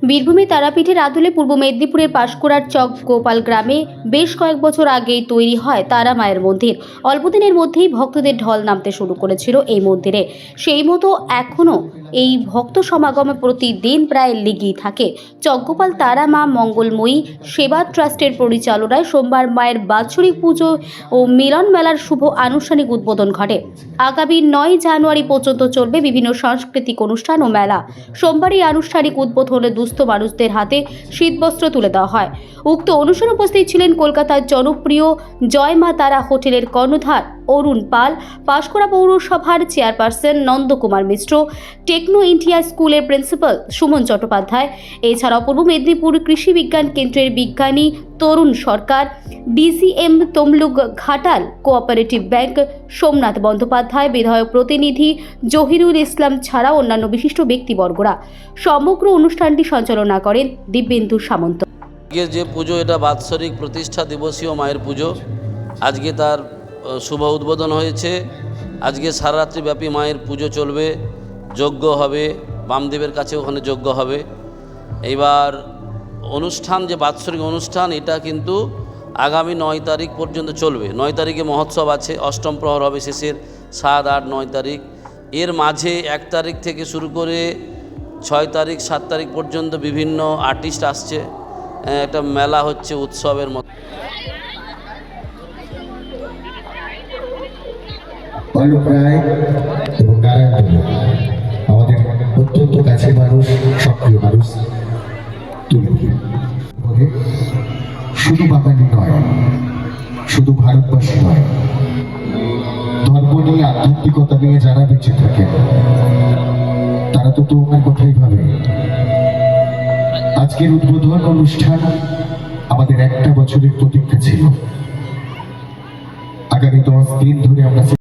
বীরভূমে তারাপীঠের আদলে পূর্ব মেদিনীপুরের পাঁশকুড়ার চক গোপাল গ্রামে বেশ কয়েক বছর আগেই তৈরি হয় তারা মায়ের মন্দির। অল্পদিনের মধ্যেই ভক্তদের ঢল নামতে শুরু করেছিল এই মন্দিরে। সেই মতো এখনও এই ভক্ত সমাগমে প্রতিদিন প্রায় লেগেই থাকে। চকগোপাল তারা মা মঙ্গলময়ী সেবা ট্রাস্টের পরিচালনায় সোমবার মায়ের বাৎসরিক পুজো ও মিলন মেলার শুভ আনুষ্ঠানিক উদ্বোধন ঘটে। আগামী 9 জানুয়ারি পর্যন্ত চলবে বিভিন্ন সাংস্কৃতিক অনুষ্ঠান ও মেলা। সোমবার এই আনুষ্ঠানিক উদ্বোধনে দুস্থ মানুষদের হাতে শীতবস্ত্র তুলে দেওয়া হয়। উক্ত অনুষ্ঠানে উপস্থিত ছিলেন কলকাতার জনপ্রিয় জয় মা তারা হোটেলের কর্ণধার অরুণ পাল, পাঁশকুড়া পৌরসভার chairperson Nandakumar Mishra, Techno India স্কুলের প্রিন্সিপাল সুমন চট্টোপাধ্যায়, এছাড়াও পূর্ব মেদিনীপুর কৃষি বিজ্ঞান কেন্দ্রের বিজ্ঞানী Tarun Sarkar, DCM Tamluk Ghatal cooperative bank Somnath Bandyopadhyay, বিধায়ক প্রতিনিধি জহিরুল ইসলাম ছাড়া অন্যান্য বিশিষ্ট ব্যক্তিবর্গরা। সমগ্র অনুষ্ঠানটি সঞ্চালনা করেন দিব্যেন্দু সামন্ত। যে পুজো, এটা বাৎসরিক প্রতিষ্ঠা দিবসীয় মায়ের পুজো। আজকে তার শুভ উদ্বোধন হয়েছে। আজকে সারা রাত্রিব্যাপী মায়ের পুজো চলবে, যজ্ঞ হবে, বামদেবের কাছে ওখানে যজ্ঞ হবে। এইবার অনুষ্ঠান, যে বাৎসরিক অনুষ্ঠান, এটা কিন্তু আগামী 9 তারিখ পর্যন্ত চলবে। 9 তারিখে মহোৎসব আছে, অষ্টম প্রহর হবে শেষের, 7, 8, 9 তারিখ। এর মাঝে 1 তারিখ থেকে শুরু করে 6 তারিখ 7 তারিখ পর্যন্ত বিভিন্ন আর্টিস্ট আসছে। একটা মেলা হচ্ছে উৎসবের মতো। আমাদের অত্যন্ত কাছে মানুষ, সক্রিয় মানুষ, শুধু বাঙালি নয়, শুধু ভারতবাসী নয়, ধর্ম নিয়ে, আধ্যাত্মিকতা নিয়ে যারা বেঁচে থাকেন তারা তো তোমার কথাই ভাবে। আজকের উদ্বোধন অনুষ্ঠান আমাদের একটা বছরের প্রতীক্ষা ছিল। আগামী 10 দিন ধরে আমরা